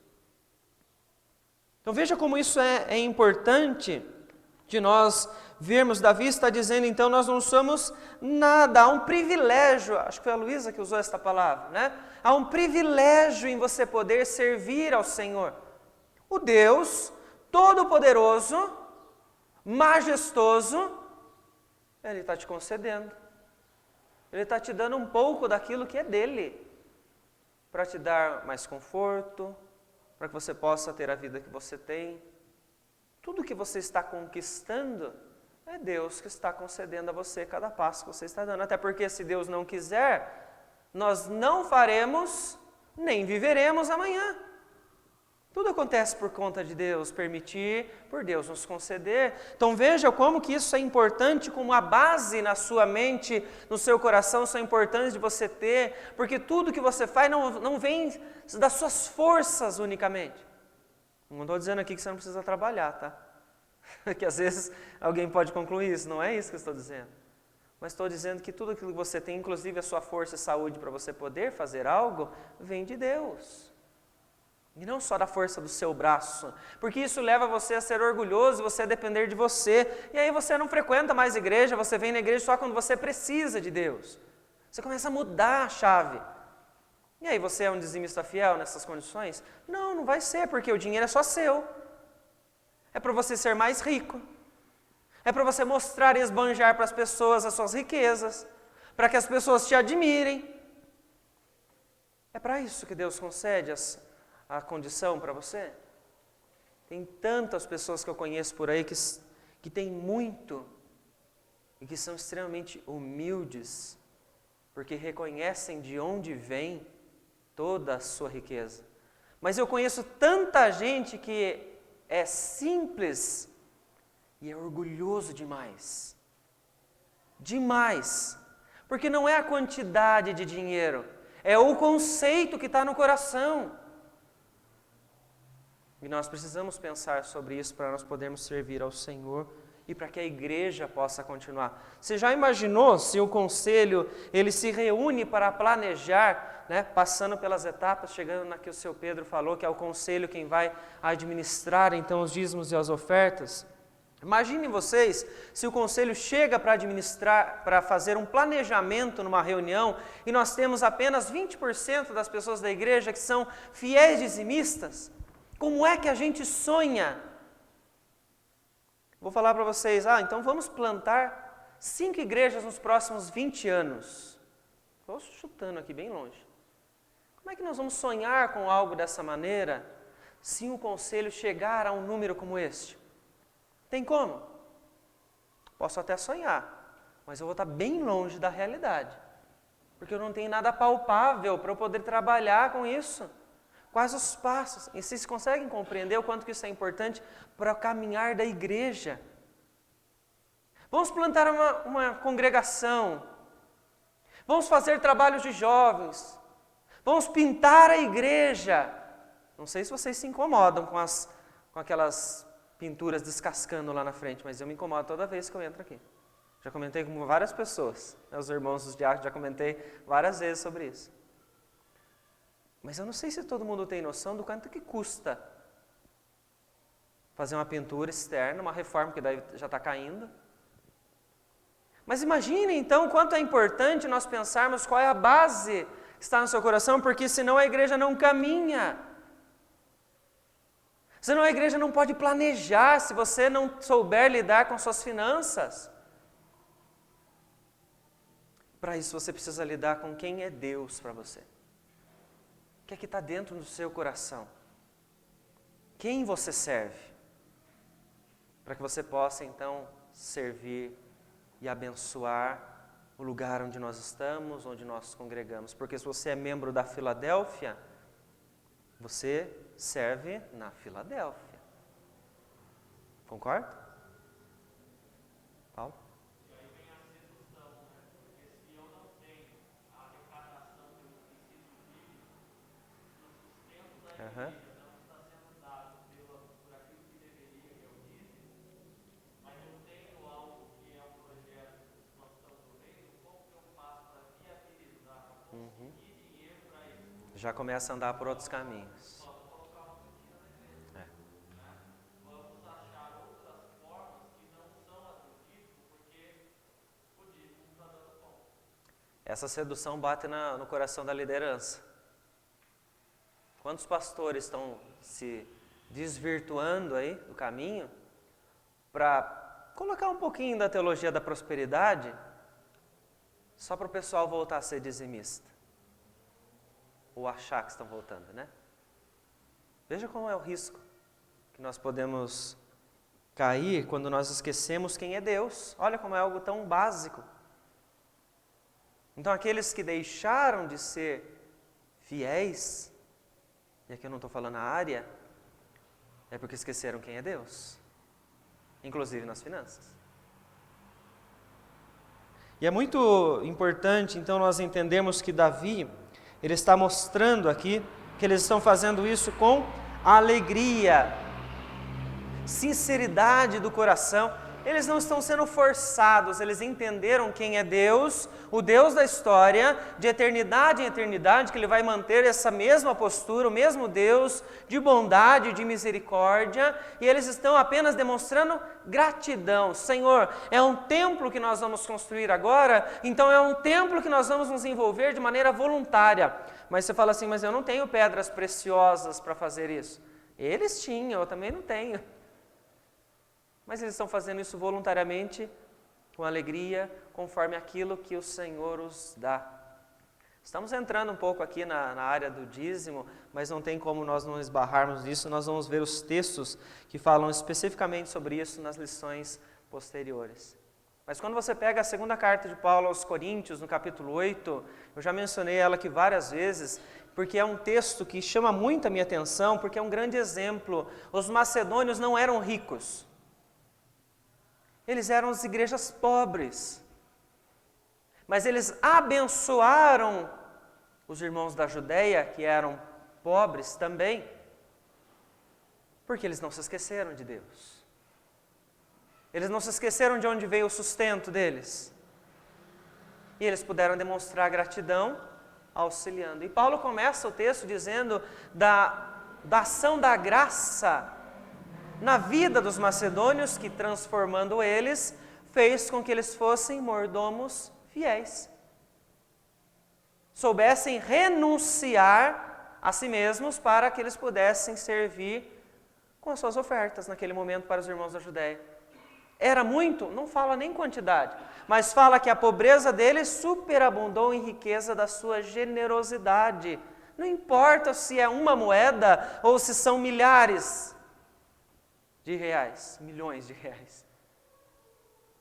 Então veja como isso é importante de nós vermos. Davi está dizendo, então, nós não somos nada, há um privilégio, acho que foi a Luísa que usou esta palavra, né? Há um privilégio em você poder servir ao Senhor. O Deus Todo-Poderoso, majestoso, Ele está te concedendo. Ele está te dando um pouco daquilo que é dele, para te dar mais conforto, para que você possa ter a vida que você tem. Tudo que você está conquistando, é Deus que está concedendo a você cada passo que você está dando. Até porque se Deus não quiser, nós não faremos, nem viveremos amanhã. Tudo acontece por conta de Deus permitir, por Deus nos conceder. Então veja como que isso é importante, como a base na sua mente, no seu coração, são importantes de você ter, porque tudo que você faz não vem das suas forças unicamente. Não estou dizendo aqui que você não precisa trabalhar, tá? Que às vezes alguém pode concluir isso, não é isso que eu estou dizendo. Mas estou dizendo que tudo aquilo que você tem, inclusive a sua força e saúde para você poder fazer algo, vem de Deus. E não só da força do seu braço, porque isso leva você a ser orgulhoso, você a depender de você, e aí você não frequenta mais igreja, você vem na igreja só quando você precisa de Deus. Você começa a mudar a chave. E aí você é um dizimista fiel nessas condições? Não, não vai ser, porque o dinheiro é só seu. É para você ser mais rico. É para você mostrar e esbanjar para as pessoas as suas riquezas, para que as pessoas te admirem. É para isso que Deus concede a condição para você? Tem tantas pessoas que eu conheço por aí que têm muito e que são extremamente humildes, porque reconhecem de onde vem toda a sua riqueza. Mas eu conheço tanta gente que é simples e é orgulhoso demais. Demais. Porque não é a quantidade de dinheiro, é o conceito que está no coração. E nós precisamos pensar sobre isso para nós podermos servir ao Senhor e para que a igreja possa continuar. Você já imaginou se o conselho ele se reúne para planejar, né, passando pelas etapas, chegando na que o seu Pedro falou, que é o conselho quem vai administrar então os dízimos e as ofertas? Imaginem vocês se o conselho chega para administrar, para fazer um planejamento numa reunião e nós temos apenas 20% das pessoas da igreja que são fiéis dizimistas. Como é que a gente sonha? Vou falar para vocês, então vamos plantar 5 igrejas nos próximos 20 anos. Estou chutando aqui bem longe. Como é que nós vamos sonhar com algo dessa maneira, se o conselho chegar a um número como este? Tem como? Posso até sonhar, mas eu vou estar bem longe da realidade, porque eu não tenho nada palpável para eu poder trabalhar com isso. Quais os passos? E vocês conseguem compreender o quanto que isso é importante para o caminhar da igreja? Vamos plantar uma congregação. Vamos fazer trabalhos de jovens. Vamos pintar a igreja. Não sei se vocês se incomodam com aquelas pinturas descascando lá na frente, mas eu me incomodo toda vez que eu entro aqui. Já comentei com várias pessoas, os irmãos dos diáconos, já comentei várias vezes sobre isso. Mas eu não sei se todo mundo tem noção do quanto que custa fazer uma pintura externa, uma reforma que daí já está caindo. Mas imagine então quanto é importante nós pensarmos qual é a base que está no seu coração, porque senão a igreja não caminha. Senão a igreja não pode planejar se você não souber lidar com suas finanças. Para isso você precisa lidar com quem é Deus para você. O que é que está dentro do seu coração? Quem você serve? Para que você possa então servir e abençoar o lugar onde nós estamos, onde nós congregamos. Porque se você é membro da Filadélfia, você serve na Filadélfia. Concorda? Paulo? E aí vem a sedução, né? Porque se eu não tenho a arrecadação pelo princípio bíblico, no sustento da igreja não está sendo dado por aquilo que deveria, que é o dízimo, mas eu tenho algo que é um projeto de expansão do reino, como que eu faço para viabilizar, para conseguir dinheiro para isso? Já começa a andar por outros caminhos. Vamos colocar uma cantina na igreja. É. Né? Vamos achar outras formas que não são as do dízimo, porque o dízimo não está dando conta. Essa sedução bate no coração da liderança. Quantos pastores estão se desvirtuando aí do caminho para colocar um pouquinho da teologia da prosperidade só para o pessoal voltar a ser dizimista? Ou achar que estão voltando, né? Veja como é o risco que nós podemos cair quando nós esquecemos quem é Deus. Olha como é algo tão básico. Então aqueles que deixaram de ser fiéis, e aqui eu não estou falando a área, é porque esqueceram quem é Deus, inclusive nas finanças. E é muito importante então nós entendermos que Davi, ele está mostrando aqui que eles estão fazendo isso com alegria, sinceridade do coração. Eles não estão sendo forçados, eles entenderam quem é Deus, o Deus da história, de eternidade em eternidade, que Ele vai manter essa mesma postura, o mesmo Deus de bondade, de misericórdia, e eles estão apenas demonstrando gratidão. Senhor, é um templo que nós vamos construir agora, então é um templo que nós vamos nos envolver de maneira voluntária. Mas você fala assim, mas eu não tenho pedras preciosas para fazer isso. Eles tinham, eu também não tenho. Mas eles estão fazendo isso voluntariamente, com alegria, conforme aquilo que o Senhor os dá. Estamos entrando um pouco aqui na área do dízimo, mas não tem como nós não esbarrarmos nisso. Nós vamos ver os textos que falam especificamente sobre isso nas lições posteriores. Mas quando você pega a segunda carta de Paulo aos Coríntios, no capítulo 8, eu já mencionei ela aqui várias vezes, porque é um texto que chama muito a minha atenção, porque é um grande exemplo. Os macedônios não eram ricos. Eles eram as igrejas pobres, mas eles abençoaram os irmãos da Judeia, que eram pobres também, porque eles não se esqueceram de Deus. Eles não se esqueceram de onde veio o sustento deles. E eles puderam demonstrar gratidão auxiliando. E Paulo começa o texto dizendo da ação da graça na vida dos macedônios, que transformando eles, fez com que eles fossem mordomos fiéis. Soubessem renunciar a si mesmos para que eles pudessem servir com as suas ofertas naquele momento para os irmãos da Judéia. Era muito? Não fala nem quantidade, mas fala que a pobreza deles superabundou em riqueza da sua generosidade. Não importa se é uma moeda ou se são milhares de reais, milhões de reais.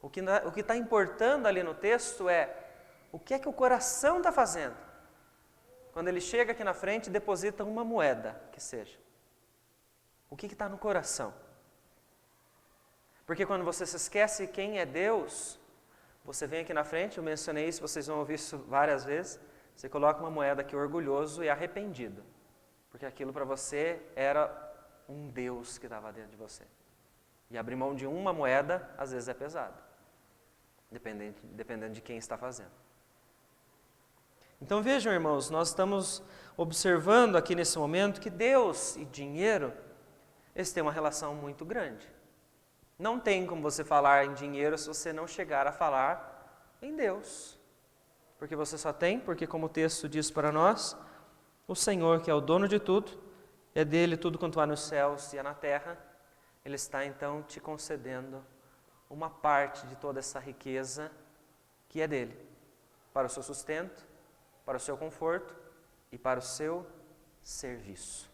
O que está importando ali no texto é o que é que o coração está fazendo. Quando ele chega aqui na frente e deposita uma moeda, que seja. O que está no coração? Porque quando você se esquece quem é Deus, você vem aqui na frente, eu mencionei isso, vocês vão ouvir isso várias vezes, você coloca uma moeda aqui orgulhoso e arrependido. Porque aquilo para você era um Deus que estava dentro de você. E abrir mão de uma moeda, às vezes é pesado, dependendo de quem está fazendo. Então vejam, irmãos, nós estamos observando aqui nesse momento que Deus e dinheiro, eles têm uma relação muito grande. Não tem como você falar em dinheiro se você não chegar a falar em Deus. Porque você só tem, porque como o texto diz para nós, o Senhor, que é o dono de tudo, é dele tudo quanto há nos céus e há na terra, Ele está então te concedendo uma parte de toda essa riqueza que é dele, para o seu sustento, para o seu conforto e para o seu serviço,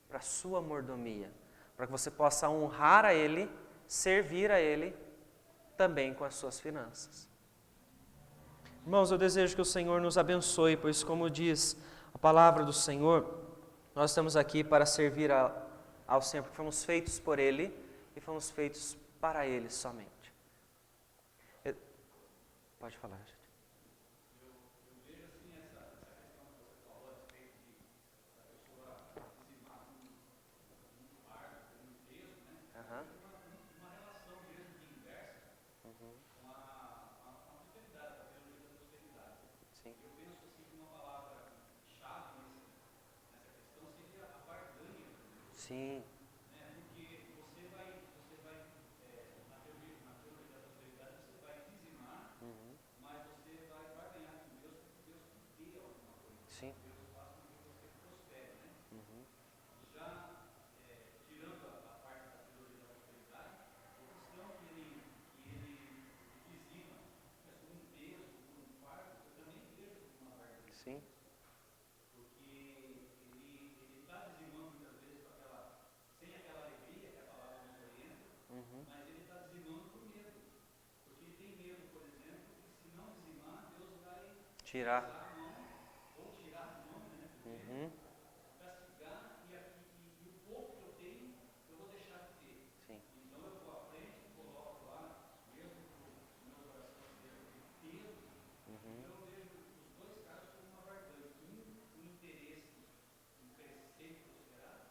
para a sua mordomia, para que você possa honrar a Ele, servir a Ele também com as suas finanças. Irmãos, eu desejo que o Senhor nos abençoe, pois como diz a palavra do Senhor, nós estamos aqui para servir ao Senhor, porque fomos feitos por Ele e fomos feitos para Ele somente. Pode falar, gente. Eu vejo assim essa questão que você falou a respeito da pessoa dizimar com fardo, com um peso, né? Aham. Uma relação mesmo de inversa com a prosperidade, a teologia da prosperidade. Sim. Eu penso assim que uma palavra-chave nessa questão seria a barganha com Deus. Sim. Porque você vai na teologia da prosperidade, você vai dizimar, mas você vai barganhar com Deus para que Deus te dê alguma coisa. Sim. Deus faça com que você prospere, né? Já tirando a parte da teologia da prosperidade, o cristão que ele dizima, mas com um peso, com um fardo, eu também vejo como uma barganha. Sim. Porque ele está dizimando muitas vezes sem aquela alegria que a palavra nos orienta, mas ele está dizimando por medo. Porque ele tem medo, por exemplo, que se não dizimar, Deus vai Tirar. pesar a mão, ou tirar a mão, né? Castigar, e o pouco que eu tenho, eu vou deixar de ter. Sim. Então eu vou à frente, coloco lá, mesmo que o meu coração esteja de peso. Então eu vejo os dois casos como uma barganha. Um interesse em crescer e prosperar,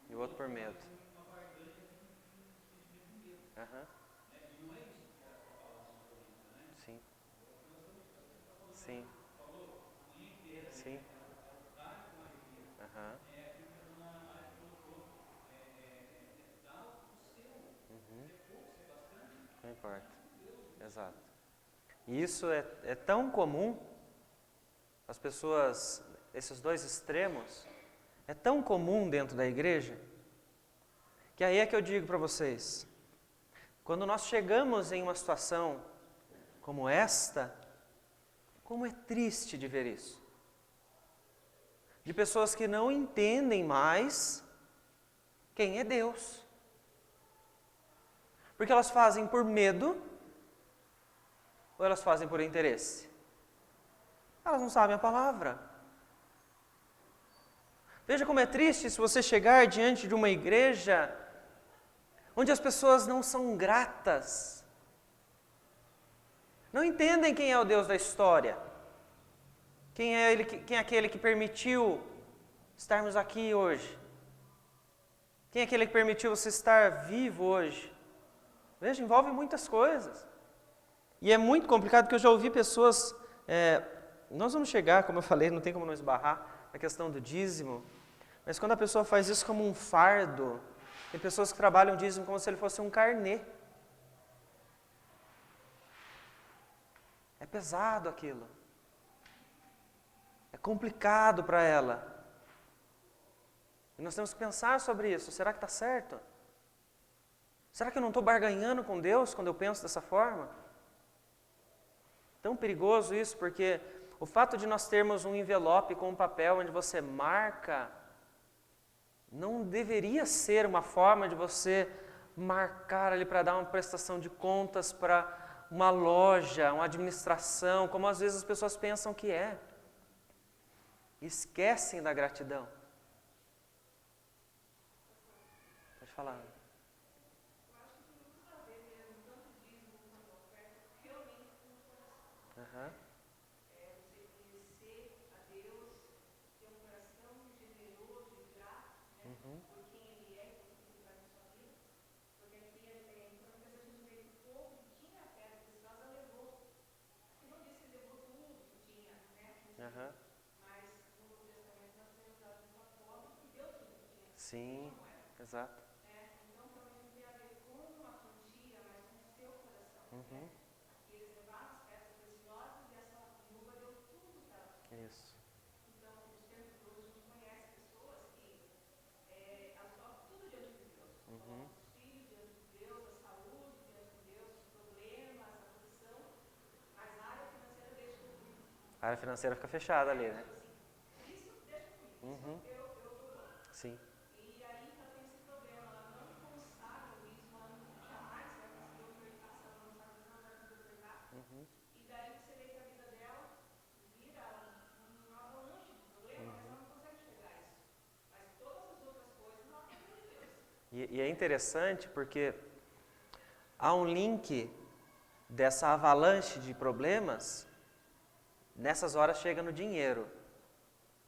E o outro por medo. uma barganha de um sentimento de medo. Aham. E não é isso que a palavra nos orienta, né? Sim. Sim. Sim. Falou a manhã inteira, Sim. é o dar com alegria. Aham. É aquilo que a dona Ari colocou, dar o seu, ser pouco, ser bastante. Não importa. Exato. E isso é tão comum, as pessoas, esses dois extremos, é tão comum dentro da igreja, que aí é que eu digo para vocês, quando nós chegamos em uma situação como esta, como é triste de ver isso. De pessoas que não entendem mais quem é Deus. Porque elas fazem por medo ou elas fazem por interesse? Elas não sabem a palavra. Veja como é triste se você chegar diante de uma igreja onde as pessoas não são gratas, não entendem quem é o Deus da história, quem é aquele que permitiu estarmos aqui hoje, quem é aquele que permitiu você estar vivo hoje. Veja, envolve muitas coisas. E é muito complicado, porque eu já ouvi pessoas, nós vamos chegar, como eu falei, não tem como não esbarrar na questão do dízimo, mas quando a pessoa faz isso como um fardo, tem pessoas que trabalham o dízimo como se ele fosse um carnê. É pesado aquilo. É complicado para ela. E nós temos que pensar sobre isso. Será que está certo? Será que eu não estou barganhando com Deus quando eu penso dessa forma? Tão perigoso isso, porque o fato de nós termos um envelope com um papel onde você marca, não deveria ser uma forma de você marcar ali para dar uma prestação de contas para uma loja, uma administração, como às vezes as pessoas pensam que é. Esquecem da gratidão. Pode falar. Eu acho que tem muito a ver mesmo, tanto dízimo quanto oferta, realmente com o coração. Aham. Você conhecer a Deus, ter um coração generoso e grato, né, por quem Ele é e por tudo que Ele faz na sua vida. Porque aqui, quando a gente vê que o povo que tinha a pedra preciosa levou. E não disse que levou tudo que tinha, né? Aham. Mas no Novo Testamento nós temos a viúva pobre que deu tudo que tinha. Sim, exato. Então também tem a ver com a quantia, mas com o seu coração. Né? Aqui eles levaram as pedras preciosas e essa viúva deu tudo que ela tinha. Isso. Então, nos tempos de hoje, a gente conhece pessoas que elas colocam tudo diante de Deus. Colocam os filhos diante de Deus, a saúde diante de Deus, os problemas, a aflição, mas a área financeira deixa comigo. A área financeira fica fechada ali, né? Isso deixa comigo. Eu Sim. E aí então tem esse problema, ela não consagra o dízimo, ela jamais vai conseguir ofertar, se ela não sabe, ela não vai conseguir ofertar. E daí você vê que a vida dela vira uma avalanche de problema, mas ela não consegue chegar a isso. Mas todas as outras coisas ela tem de Deus. E é interessante porque há um link dessa avalanche de problemas, nessas horas chega no dinheiro.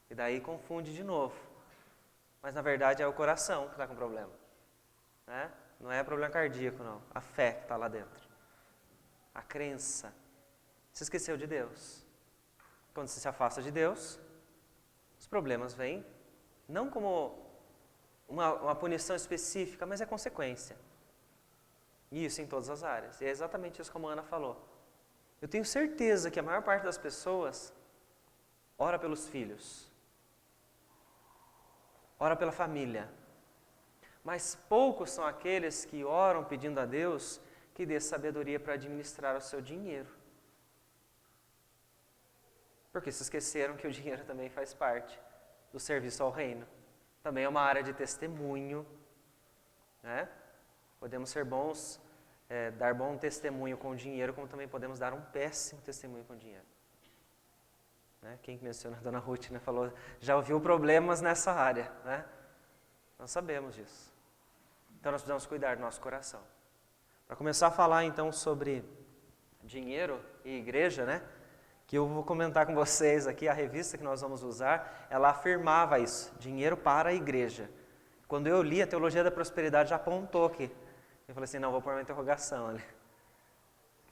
E daí confunde de novo. Mas na verdade é o coração que está com problema. Né? Não é problema cardíaco, não. A fé que está lá dentro. A crença. Se esqueceu de Deus. Quando você se afasta de Deus, os problemas vêm, não como uma punição específica, mas é consequência. Isso em todas as áreas. E é exatamente isso como a Ana falou. Eu tenho certeza que a maior parte das pessoas ora pelos filhos, ora pela família, mas poucos são aqueles que oram pedindo a Deus que dê sabedoria para administrar o seu dinheiro. Porque se esqueceram que o dinheiro também faz parte do serviço ao reino. Também é uma área de testemunho, né? Podemos ser bons, dar bom testemunho com o dinheiro, como também podemos dar um péssimo testemunho com o dinheiro. Né? Quem menciona a Dona Ruth, né, falou, já ouviu problemas nessa área, né? Nós sabemos disso. Então nós precisamos cuidar do nosso coração. Para começar a falar então sobre dinheiro e igreja, né? Que eu vou comentar com vocês aqui, a revista que nós vamos usar, ela afirmava isso, dinheiro para a igreja. Quando eu li, a Teologia da Prosperidade já apontou aqui. Eu falei assim, não, vou pôr uma interrogação ali.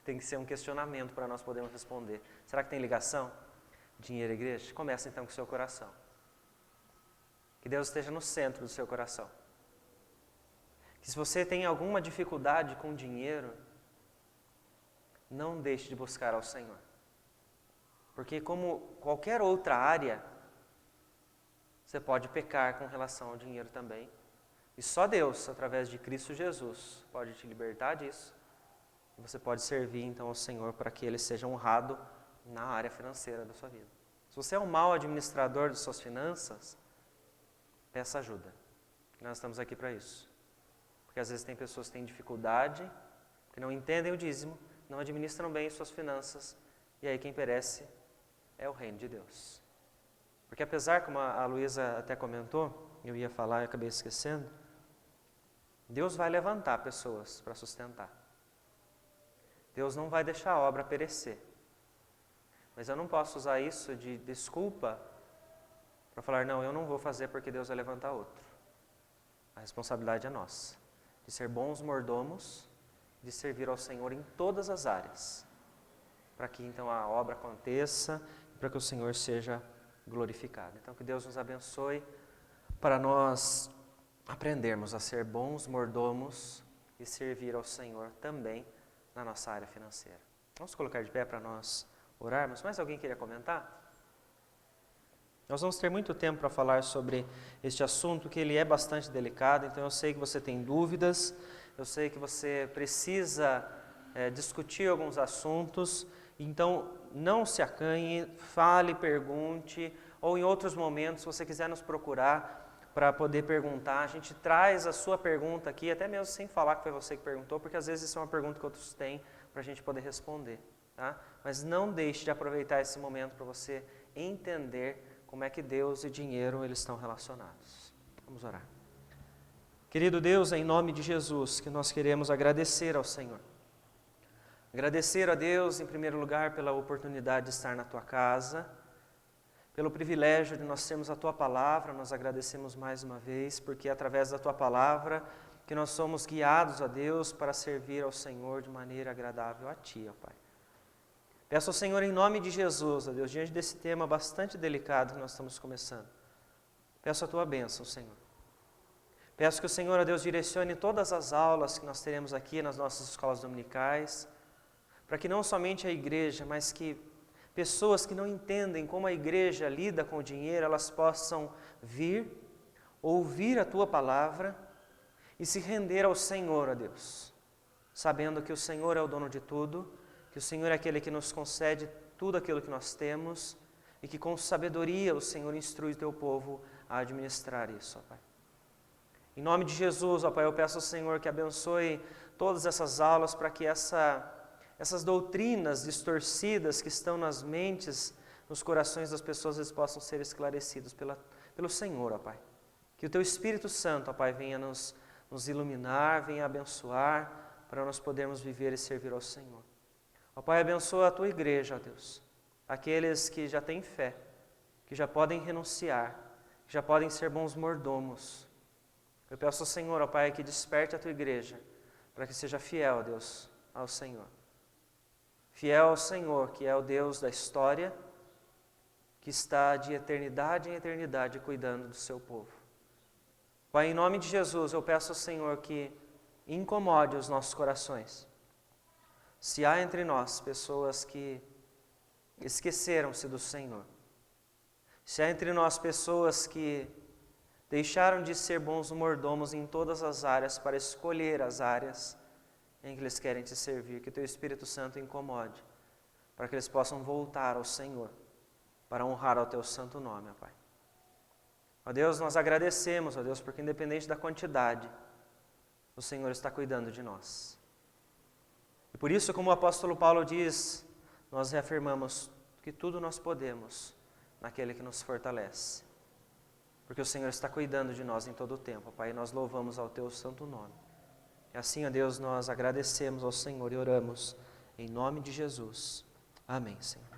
Tem que ser um questionamento para nós podermos responder. Será que tem ligação? Dinheiro e igreja? Começa então com o seu coração. Que Deus esteja no centro do seu coração. Que se você tem alguma dificuldade com dinheiro, não deixe de buscar ao Senhor. Porque como qualquer outra área, você pode pecar com relação ao dinheiro também. E só Deus, através de Cristo Jesus, pode te libertar disso. E você pode servir então ao Senhor para que Ele seja honrado na área financeira da sua vida. Se você é um mau administrador de suas finanças, peça ajuda. Nós estamos aqui para isso. Porque às vezes tem pessoas que têm dificuldade, que não entendem o dízimo, não administram bem suas finanças, e aí quem perece é o reino de Deus. Porque apesar, como a Luísa até comentou, eu ia falar e acabei esquecendo, Deus vai levantar pessoas para sustentar. Deus não vai deixar a obra perecer. Mas eu não posso usar isso de desculpa para falar, não, eu não vou fazer porque Deus vai levantar outro. A responsabilidade é nossa, de ser bons mordomos, de servir ao Senhor em todas as áreas, para que então a obra aconteça, para que o Senhor seja glorificado. Então que Deus nos abençoe para nós aprendermos a ser bons mordomos e servir ao Senhor também na nossa área financeira. Vamos colocar de pé para nós orarmos. Mais alguém queria comentar? Nós vamos ter muito tempo para falar sobre este assunto, que ele é bastante delicado, então eu sei que você tem dúvidas, eu sei que você precisa discutir alguns assuntos, então não se acanhe, fale, pergunte, ou em outros momentos, se você quiser nos procurar para poder perguntar, a gente traz a sua pergunta aqui, até mesmo sem falar que foi você que perguntou, porque às vezes isso é uma pergunta que outros têm para a gente poder responder. Tá? Mas não deixe de aproveitar esse momento para você entender como é que Deus e dinheiro eles estão relacionados. Vamos orar. Querido Deus, em nome de Jesus, que nós queremos agradecer ao Senhor. Agradecer a Deus, em primeiro lugar, pela oportunidade de estar na Tua casa, pelo privilégio de nós termos a Tua Palavra, nós agradecemos mais uma vez, porque é através da Tua Palavra que nós somos guiados a Deus para servir ao Senhor de maneira agradável a Ti, ó Pai. Peço ao Senhor, em nome de Jesus, ó Deus, diante desse tema bastante delicado que nós estamos começando, peço a Tua bênção, Senhor. Peço que o Senhor, ó Deus, direcione todas as aulas que nós teremos aqui nas nossas escolas dominicais, para que não somente a igreja, mas que pessoas que não entendem como a igreja lida com o dinheiro, elas possam vir, ouvir a Tua Palavra e se render ao Senhor, ó Deus, sabendo que o Senhor é o dono de tudo, que o Senhor é aquele que nos concede tudo aquilo que nós temos e que com sabedoria o Senhor instrui o Teu povo a administrar isso, ó Pai. Em nome de Jesus, ó Pai, eu peço ao Senhor que abençoe todas essas aulas para que essas doutrinas distorcidas que estão nas mentes, nos corações das pessoas, eles possam ser esclarecidos pelo Senhor, ó Pai. Que o Teu Espírito Santo, ó Pai, venha nos iluminar, venha abençoar, para nós podermos viver e servir ao Senhor. Ó Pai, abençoa a Tua igreja, ó Deus. Aqueles que já têm fé, que já podem renunciar, que já podem ser bons mordomos. Eu peço ao Senhor, ó Pai, que desperte a Tua igreja, para que seja fiel, ó Deus, ao Senhor. Fiel ao Senhor, que é o Deus da história, que está de eternidade em eternidade cuidando do seu povo. Pai, em nome de Jesus, eu peço ao Senhor que incomode os nossos corações. Se há entre nós pessoas que esqueceram-se do Senhor, se há entre nós pessoas que deixaram de ser bons mordomos em todas as áreas para escolher as áreas em que eles querem te servir, que o Teu Espírito Santo incomode, para que eles possam voltar ao Senhor, para honrar ao Teu santo nome, ó Pai. Ó Deus, nós agradecemos, ó Deus, porque independente da quantidade, o Senhor está cuidando de nós. E por isso, como o apóstolo Paulo diz, nós reafirmamos que tudo nós podemos naquele que nos fortalece. Porque o Senhor está cuidando de nós em todo o tempo, Pai, e nós louvamos ao Teu santo nome. E assim, ó Deus, nós agradecemos ao Senhor e oramos em nome de Jesus. Amém, Senhor.